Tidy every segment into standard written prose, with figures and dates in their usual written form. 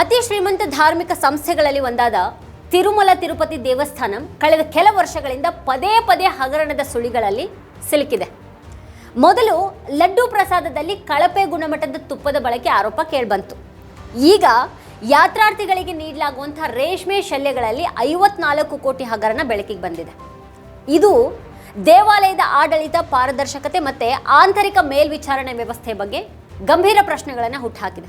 ಅತಿ ಶ್ರೀಮಂತ ಧಾರ್ಮಿಕ ಸಂಸ್ಥೆಗಳಲ್ಲಿ ಒಂದಾದ ತಿರುಮಲ ತಿರುಪತಿ ದೇವಸ್ಥಾನ ಕಳೆದ ಕೆಲ ವರ್ಷಗಳಿಂದ ಪದೇ ಪದೇ ಹಗರಣದ ಸುಳಿಗಳಲ್ಲಿ ಸಿಲುಕಿದೆ. ಮೊದಲು ಲಡ್ಡು ಪ್ರಸಾದದಲ್ಲಿ ಕಳಪೆ ಗುಣಮಟ್ಟದ ತುಪ್ಪದ ಬಳಕೆ ಆರೋಪ ಕೇಳಿಬಂತು. ಈಗ ಯಾತ್ರಾರ್ಥಿಗಳಿಗೆ ನೀಡಲಾಗುವಂತಹ ರೇಷ್ಮೆ ಶಲ್ಯಗಳಲ್ಲಿ 54 ಕೋಟಿ ಹಗರಣ ಬೆಳಕಿಗೆ ಬಂದಿದೆ. ಇದು ದೇವಾಲಯದ ಆಡಳಿತ, ಪಾರದರ್ಶಕತೆ ಮತ್ತು ಆಂತರಿಕ ಮೇಲ್ವಿಚಾರಣೆ ವ್ಯವಸ್ಥೆ ಬಗ್ಗೆ ಗಂಭೀರ ಪ್ರಶ್ನೆಗಳನ್ನು ಹುಟ್ಟುಹಾಕಿದೆ.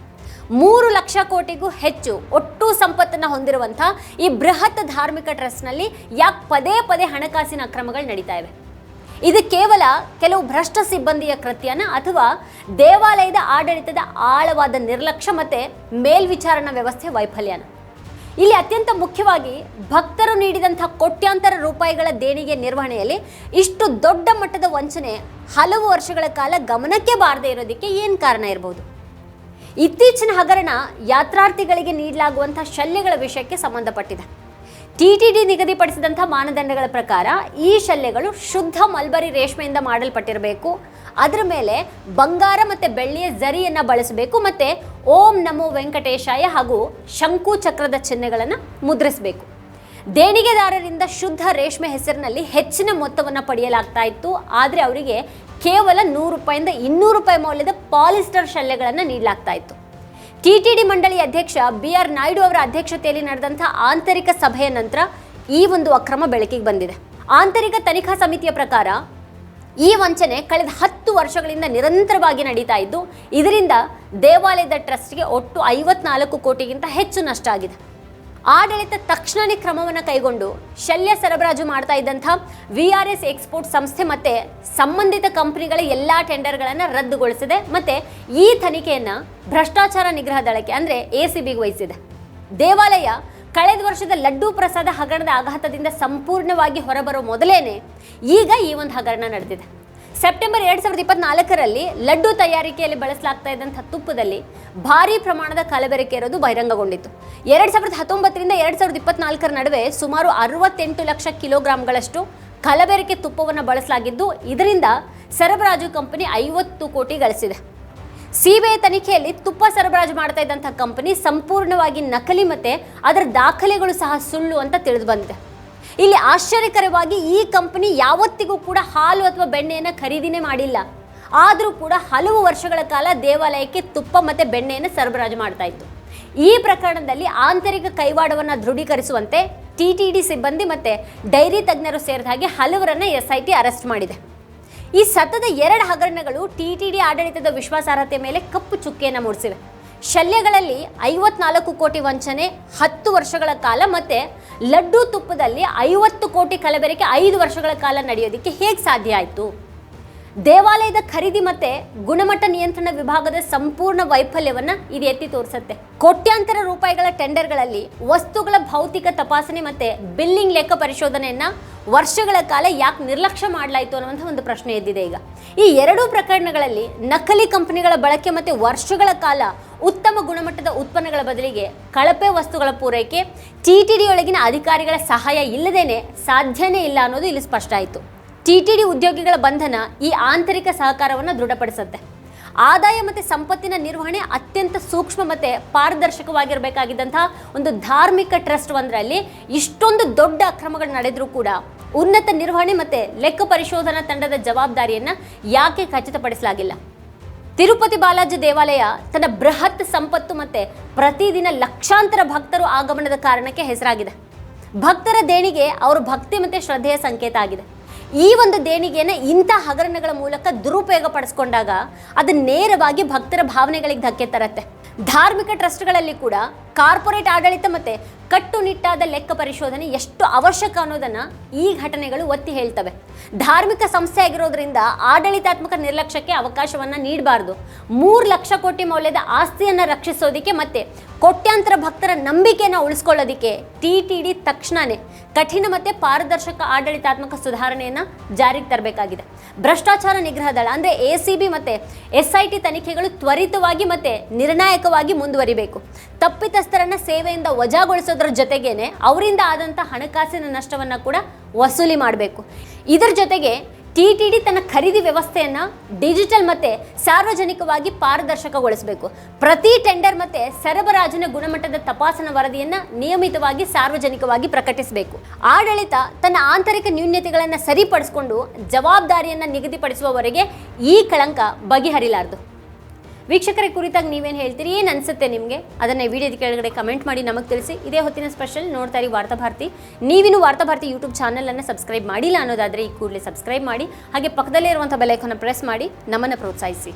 3 ಲಕ್ಷ ಕೋಟಿಗೂ ಹೆಚ್ಚು ಒಟ್ಟು ಸಂಪತ್ತನ್ನು ಹೊಂದಿರುವಂಥ ಈ ಬೃಹತ್ ಧಾರ್ಮಿಕ ಟ್ರಸ್ಟ್ನಲ್ಲಿ ಯಾಕೆ ಪದೇ ಪದೇ ಹಣಕಾಸಿನ ಅಕ್ರಮಗಳು ನಡೀತಾ ಇವೆ? ಇದು ಕೇವಲ ಕೆಲವು ಭ್ರಷ್ಟ ಸಿಬ್ಬಂದಿಯ ಕೃತ್ಯನ ಅಥವಾ ದೇವಾಲಯದ ಆಡಳಿತದ ಆಳವಾದ ನಿರ್ಲಕ್ಷ್ಯ ಮತ್ತು ಮೇಲ್ವಿಚಾರಣಾ ವ್ಯವಸ್ಥೆ ವೈಫಲ್ಯನ? ಇಲ್ಲಿ ಅತ್ಯಂತ ಮುಖ್ಯವಾಗಿ ಭಕ್ತರು ನೀಡಿದಂಥ ಕೋಟ್ಯಾಂತರ ರೂಪಾಯಿಗಳ ದೇಣಿಗೆ ನಿರ್ವಹಣೆಯಲ್ಲಿ ಇಷ್ಟು ದೊಡ್ಡ ಮಟ್ಟದ ವಂಚನೆ ಹಲವು ವರ್ಷಗಳ ಕಾಲ ಗಮನಕ್ಕೆ ಬಾರದೇ ಇರೋದಕ್ಕೆ ಏನು ಕಾರಣ ಇರಬಹುದು? ಇತ್ತೀಚಿನ ಹಗರಣ ಯಾತ್ರಾರ್ಥಿಗಳಿಗೆ ನೀಡಲಾಗುವಂಥ ಶಲ್ಯಗಳ ವಿಷಯಕ್ಕೆ ಸಂಬಂಧಪಟ್ಟಿದೆ. TTD ನಿಗದಿಪಡಿಸಿದಂಥ ಮಾನದಂಡಗಳ ಪ್ರಕಾರ ಈ ಶಲ್ಯಗಳು ಶುದ್ಧ ಮಲ್ಬರಿ ರೇಷ್ಮೆಯಿಂದ ಮಾಡಲ್ಪಟ್ಟಿರಬೇಕು. ಅದರ ಮೇಲೆ ಬಂಗಾರ ಮತ್ತು ಬೆಳ್ಳಿಯ ಜರಿಯನ್ನು ಬಳಸಬೇಕು ಮತ್ತು ಓಂ ನಮೋ ವೆಂಕಟೇಶಾಯ ಹಾಗೂ ಶಂಕು ಚಕ್ರದ ಚಿಹ್ನೆಗಳನ್ನು ಮುದ್ರಿಸಬೇಕು. ದೇಣಿಗೆದಾರರಿಂದ ಶುದ್ಧ ರೇಷ್ಮೆ ಹೆಸರಿನಲ್ಲಿ ಹೆಚ್ಚಿನ ಮೊತ್ತವನ್ನು ಪಡೆಯಲಾಗ್ತಾ ಇತ್ತು. ಆದರೆ ಅವರಿಗೆ ಕೇವಲ 100 ರೂಪಾಯಿಂದ 200 ರೂಪಾಯಿ ಮೌಲ್ಯದ ಪಾಲಿಸ್ಟರ್ ಶಲ್ಯಗಳನ್ನು ನೀಡಲಾಗ್ತಾ ಇತ್ತು. TTD ಮಂಡಳಿ ಅಧ್ಯಕ್ಷ BR ನಾಯ್ಡು ಅವರ ಅಧ್ಯಕ್ಷತೆಯಲ್ಲಿ ನಡೆದಂಥ ಆಂತರಿಕ ಸಭೆಯ ನಂತರ ಈ ಒಂದು ಅಕ್ರಮ ಬೆಳಕಿಗೆ ಬಂದಿದೆ. ಆಂತರಿಕ ತನಿಖಾ ಸಮಿತಿಯ ಪ್ರಕಾರ ಈ ವಂಚನೆ ಕಳೆದ 10 ವರ್ಷಗಳಿಂದ ನಿರಂತರವಾಗಿ ನಡೀತಾ ಇದ್ದು, ಇದರಿಂದ ದೇವಾಲಯದ ಟ್ರಸ್ಟ್ಗೆ ಒಟ್ಟು 54 ಕೋಟಿಗಿಂತ ಹೆಚ್ಚು ನಷ್ಟ ಆಗಿದೆ. ಆಡಳಿತ ತಕ್ಷಣವೇ ಕ್ರಮವನ್ನು ಕೈಗೊಂಡು ಶಲ್ಯ ಸರಬರಾಜು ಮಾಡ್ತಾ ಇದ್ದಂಥ VRS ಎಕ್ಸ್ಪೋರ್ಟ್ ಸಂಸ್ಥೆ ಮತ್ತು ಸಂಬಂಧಿತ ಕಂಪನಿಗಳ ಎಲ್ಲ ಟೆಂಡರ್ಗಳನ್ನು ರದ್ದುಗೊಳಿಸಿದೆ ಮತ್ತು ಈ ತನಿಖೆಯನ್ನು ಭ್ರಷ್ಟಾಚಾರ ನಿಗ್ರಹ ದಳಕ್ಕೆ ಅಂದರೆ ACBಗೆ ವಹಿಸಿದೆ. ದೇವಾಲಯ ಕಳೆದ ವರ್ಷದ ಲಡ್ಡು ಪ್ರಸಾದ ಹಗರಣದ ಆಘಾತದಿಂದ ಸಂಪೂರ್ಣವಾಗಿ ಹೊರಬರೋ ಮೊದಲೇನೆ ಈಗ ಈ ಒಂದು ಹಗರಣ ನಡೆದಿದೆ. ಸೆಪ್ಟೆಂಬರ್ 2024ರಲ್ಲಿ ಲಡ್ಡು ತಯಾರಿಕೆಯಲ್ಲಿ ಬಳಸಲಾಗ್ತಾ ಇದ್ದಂಥ ತುಪ್ಪದಲ್ಲಿ ಭಾರೀ ಪ್ರಮಾಣದ ಕಲಬೆರಕೆ ಇರೋದು ಬಹಿರಂಗಗೊಂಡಿತ್ತು. 2019ರಿಂದ 2024ರ ನಡುವೆ ಸುಮಾರು 68 ಲಕ್ಷ ಕಿಲೋಗ್ರಾಂಗಳಷ್ಟು ಕಲಬೆರಕೆ ತುಪ್ಪವನ್ನು ಬಳಸಲಾಗಿದ್ದು, ಇದರಿಂದ ಸರಬರಾಜು ಕಂಪನಿ 50 ಕೋಟಿ ಗಳಿಸಿದೆ. CBI ತನಿಖೆಯಲ್ಲಿ ತುಪ್ಪ ಸರಬರಾಜು ಮಾಡ್ತಾ ಇದ್ದಂಥ ಕಂಪನಿ ಸಂಪೂರ್ಣವಾಗಿ ನಕಲಿ ಮತ್ತು ಅದರ ದಾಖಲೆಗಳು ಸಹ ಸುಳ್ಳು ಅಂತ ತಿಳಿದು ಬಂದಿದೆ. ಇಲ್ಲಿ ಆಶ್ಚರ್ಯಕರವಾಗಿ ಈ ಕಂಪನಿ ಯಾವತ್ತಿಗೂ ಕೂಡ ಹಾಲು ಅಥವಾ ಬೆಣ್ಣೆಯನ್ನು ಖರೀದಿನೇ ಮಾಡಿಲ್ಲ. ಆದರೂ ಕೂಡ ಹಲವು ವರ್ಷಗಳ ಕಾಲ ದೇವಾಲಯಕ್ಕೆ ತುಪ್ಪ ಮತ್ತು ಬೆಣ್ಣೆಯನ್ನು ಸರಬರಾಜು ಮಾಡ್ತಾ ಇತ್ತು. ಈ ಪ್ರಕರಣದಲ್ಲಿ ಆಂತರಿಕ ಕೈವಾಡವನ್ನು ದೃಢೀಕರಿಸುವಂತೆ TTD ಸಿಬ್ಬಂದಿ ಮತ್ತು ಡೈರಿ ತಜ್ಞರು ಸೇರಿದ ಹಾಗೆ ಹಲವರನ್ನು SIT ಅರೆಸ್ಟ್ ಮಾಡಿದೆ. ಈ ಸತತ 2 ಹಗರಣಗಳು TTD ಆಡಳಿತದ ವಿಶ್ವಾಸಾರ್ಹತೆ ಮೇಲೆ ಕಪ್ಪು ಚುಕ್ಕೆಯನ್ನು ಮೂಡಿಸಿವೆ. ಶಲ್ಯಗಳಲ್ಲಿ 54 ಕೋಟಿ ವಂಚನೆ 10 ವರ್ಷಗಳ ಕಾಲ ಮತ್ತು ಲಡ್ಡು ತುಪ್ಪದಲ್ಲಿ 50 ಕೋಟಿ ಕಲಬೆರಕೆ 5 ವರ್ಷಗಳ ಕಾಲ ನಡೆಯೋದಕ್ಕೆ ಹೇಗೆ ಸಾಧ್ಯ ಆಯಿತು? ದೇವಾಲಯದ ಖರೀದಿ ಮತ್ತು ಗುಣಮಟ್ಟ ನಿಯಂತ್ರಣ ವಿಭಾಗದ ಸಂಪೂರ್ಣ ವೈಫಲ್ಯವನ್ನು ಇದು ಎತ್ತಿ ತೋರಿಸುತ್ತೆ. ಕೋಟ್ಯಾಂತರ ರೂಪಾಯಿಗಳ ಟೆಂಡರ್ಗಳಲ್ಲಿ ವಸ್ತುಗಳ ಭೌತಿಕ ತಪಾಸಣೆ ಮತ್ತು ಬಿಲ್ಲಿಂಗ್ ಲೆಕ್ಕ ಪರಿಶೋಧನೆಯನ್ನು ವರ್ಷಗಳ ಕಾಲ ಯಾಕೆ ನಿರ್ಲಕ್ಷ್ಯ ಮಾಡಲಾಯಿತು ಅನ್ನುವಂಥ ಒಂದು ಪ್ರಶ್ನೆ ಎದ್ದಿದೆ. ಈಗ ಈ 2 ಪ್ರಕರಣಗಳಲ್ಲಿ ನಕಲಿ ಕಂಪನಿಗಳ ಬಳಕೆ ಮತ್ತು ವರ್ಷಗಳ ಕಾಲ ಉತ್ತಮ ಗುಣಮಟ್ಟದ ಉತ್ಪನ್ನಗಳ ಬದಲಿಗೆ ಕಳಪೆ ವಸ್ತುಗಳ ಪೂರೈಕೆ TTD ಒಳಗಿನ ಅಧಿಕಾರಿಗಳ ಸಹಾಯ ಇಲ್ಲದೇನೆ ಸಾಧ್ಯನೇ ಇಲ್ಲ ಅನ್ನೋದು ಇಲ್ಲಿ ಸ್ಪಷ್ಟ ಆಯಿತು. TTD ಉದ್ಯೋಗಿಗಳ ಬಂಧನ ಈ ಆಂತರಿಕ ಸಹಕಾರವನ್ನು ದೃಢಪಡಿಸುತ್ತೆ. ಆದಾಯ ಮತ್ತು ಸಂಪತ್ತಿನ ನಿರ್ವಹಣೆ ಅತ್ಯಂತ ಸೂಕ್ಷ್ಮ ಮತ್ತು ಪಾರದರ್ಶಕವಾಗಿರಬೇಕಾಗಿದ್ದಂಥ ಒಂದು ಧಾರ್ಮಿಕ ಟ್ರಸ್ಟ್ ಒಂದರಲ್ಲಿ ಇಷ್ಟೊಂದು ದೊಡ್ಡ ಅಕ್ರಮಗಳು ನಡೆದರೂ ಕೂಡ ಉನ್ನತ ನಿರ್ವಹಣೆ ಮತ್ತು ಲೆಕ್ಕ ಪರಿಶೋಧನಾ ತಂಡದ ಜವಾಬ್ದಾರಿಯನ್ನು ಯಾಕೆ ಖಚಿತಪಡಿಸಲಾಗಿಲ್ಲ? ತಿರುಪತಿ ಬಾಲಾಜಿ ದೇವಾಲಯ ತನ್ನ ಬೃಹತ್ ಸಂಪತ್ತು ಮತ್ತು ಪ್ರತಿದಿನ ಲಕ್ಷಾಂತರ ಭಕ್ತರು ಆಗಮನದ ಕಾರಣಕ್ಕೆ ಹೆಸರಾಗಿದೆ. ಭಕ್ತರ ದೇಣಿಗೆ ಅವರ ಭಕ್ತಿ ಮತ್ತು ಶ್ರದ್ಧೆಯ ಸಂಕೇತ ಆಗಿದೆ. ಈ ಒಂದು ದೇಣಿಗೆಯನ್ನು ಇಂಥ ಹಗರಣಗಳ ಮೂಲಕ ದುರುಪಯೋಗ ಪಡಿಸ್ಕೊಂಡಾಗ ಅದು ನೇರವಾಗಿ ಭಕ್ತರ ಭಾವನೆಗಳಿಗೆ ಧಕ್ಕೆ ತರುತ್ತೆ. ಧಾರ್ಮಿಕ ಟ್ರಸ್ಟ್ಗಳಲ್ಲಿ ಕೂಡ ಕಾರ್ಪೊರೇಟ್ ಆಡಳಿತ ಮತ್ತು ಕಟ್ಟುನಿಟ್ಟಾದ ಲೆಕ್ಕ ಪರಿಶೋಧನೆ ಎಷ್ಟು ಅವಶ್ಯಕ ಅನ್ನೋದನ್ನು ಈ ಘಟನೆಗಳು ಒತ್ತಿ ಹೇಳ್ತವೆ. ಧಾರ್ಮಿಕ ಸಂಸ್ಥೆ ಆಗಿರೋದ್ರಿಂದ ಆಡಳಿತಾತ್ಮಕ ನಿರ್ಲಕ್ಷ್ಯಕ್ಕೆ ಅವಕಾಶವನ್ನು ನೀಡಬಾರ್ದು. 3 ಲಕ್ಷ ಕೋಟಿ ಮೌಲ್ಯದ ಆಸ್ತಿಯನ್ನು ರಕ್ಷಿಸೋದಕ್ಕೆ ಮತ್ತು ಕೋಟ್ಯಾಂತರ ಭಕ್ತರ ನಂಬಿಕೆಯನ್ನು ಉಳಿಸ್ಕೊಳ್ಳೋದಕ್ಕೆ TTD ತಕ್ಷಣವೇ ಕಠಿಣ ಮತ್ತು ಪಾರದರ್ಶಕ ಆಡಳಿತಾತ್ಮಕ ಸುಧಾರಣೆಯನ್ನು ಜಾರಿಗೆ ತರಬೇಕಾಗಿದೆ. ಭ್ರಷ್ಟಾಚಾರ ನಿಗ್ರಹ ದಳ ಅಂದರೆ ACB ಮತ್ತು SIT ತನಿಖೆಗಳು ತ್ವರಿತವಾಗಿ ಮತ್ತು ನಿರ್ಣಾಯಕವಾಗಿ ಮುಂದುವರಿಬೇಕು. ತಪ್ಪಿತಸ್ಥರನ್ನ ಸೇವೆಯಿಂದ ವಜಾಗೊಳಿಸೋದ್ರ ಜೊತೆಗೇನೆ ಅವರಿಂದ ಆದಂಥ ಹಣಕಾಸಿನ ನಷ್ಟವನ್ನು ಕೂಡ ವಸೂಲಿ ಮಾಡಬೇಕು. ಇದರ ಜೊತೆಗೆ TTD ತನ್ನ ಖರೀದಿ ವ್ಯವಸ್ಥೆಯನ್ನು ಡಿಜಿಟಲ್ ಮತ್ತು ಸಾರ್ವಜನಿಕವಾಗಿ ಪಾರದರ್ಶಕಗೊಳಿಸಬೇಕು. ಪ್ರತಿ ಟೆಂಡರ್ ಮತ್ತು ಸರಬರಾಜಿನ ಗುಣಮಟ್ಟದ ತಪಾಸಣಾ ವರದಿಯನ್ನು ನಿಯಮಿತವಾಗಿ ಸಾರ್ವಜನಿಕವಾಗಿ ಪ್ರಕಟಿಸಬೇಕು. ಆಡಳಿತ ತನ್ನ ಆಂತರಿಕ ನ್ಯೂನತೆಗಳನ್ನು ಸರಿಪಡಿಸಿಕೊಂಡು ಜವಾಬ್ದಾರಿಯನ್ನು ನಿಗದಿಪಡಿಸುವವರೆಗೆ ಈ ಕಳಂಕ ಬಗೆಹರಿಲಾರದು. ವೀಕ್ಷಕರ ಕುರಿತಾಗಿ ನೀವೇನು ಹೇಳ್ತೀರಿ, ಏನು ಅನಿಸುತ್ತೆ ನಿಮಗೆ? ಅದನ್ನು ವಿಡಿಯೋದ ಕೆಳಗಡೆ ಕಮೆಂಟ್ ಮಾಡಿ ನಮಗೆ ತಿಳಿಸಿ. ಇದೇ ಹೊತ್ತಿನ ಸ್ಪೆಷಲ್ ನೋಡ್ತಾ ಇರಿ ವಾರ್ತಾಭಾರತಿ. ನೀವಿನ್ನು ವಾರ್ತಾಭಾರತಿ ಯೂಟ್ಯೂಬ್ ಚಾನಲನ್ನು ಸಬ್ಸ್ಕ್ರೈಬ್ ಮಾಡಿಲ್ಲ ಅನ್ನೋದಾದರೆ ಈ ಕೂಡಲೇ ಸಬ್ಸ್ಕ್ರೈಬ್ ಮಾಡಿ, ಹಾಗೆ ಪಕ್ಕದಲ್ಲೇ ಇರುವಂಥ ಬೆಲ್ ಐಕಾನ್ ಪ್ರೆಸ್ ಮಾಡಿ ನಮ್ಮನ್ನು ಪ್ರೋತ್ಸಾಹಿಸಿ.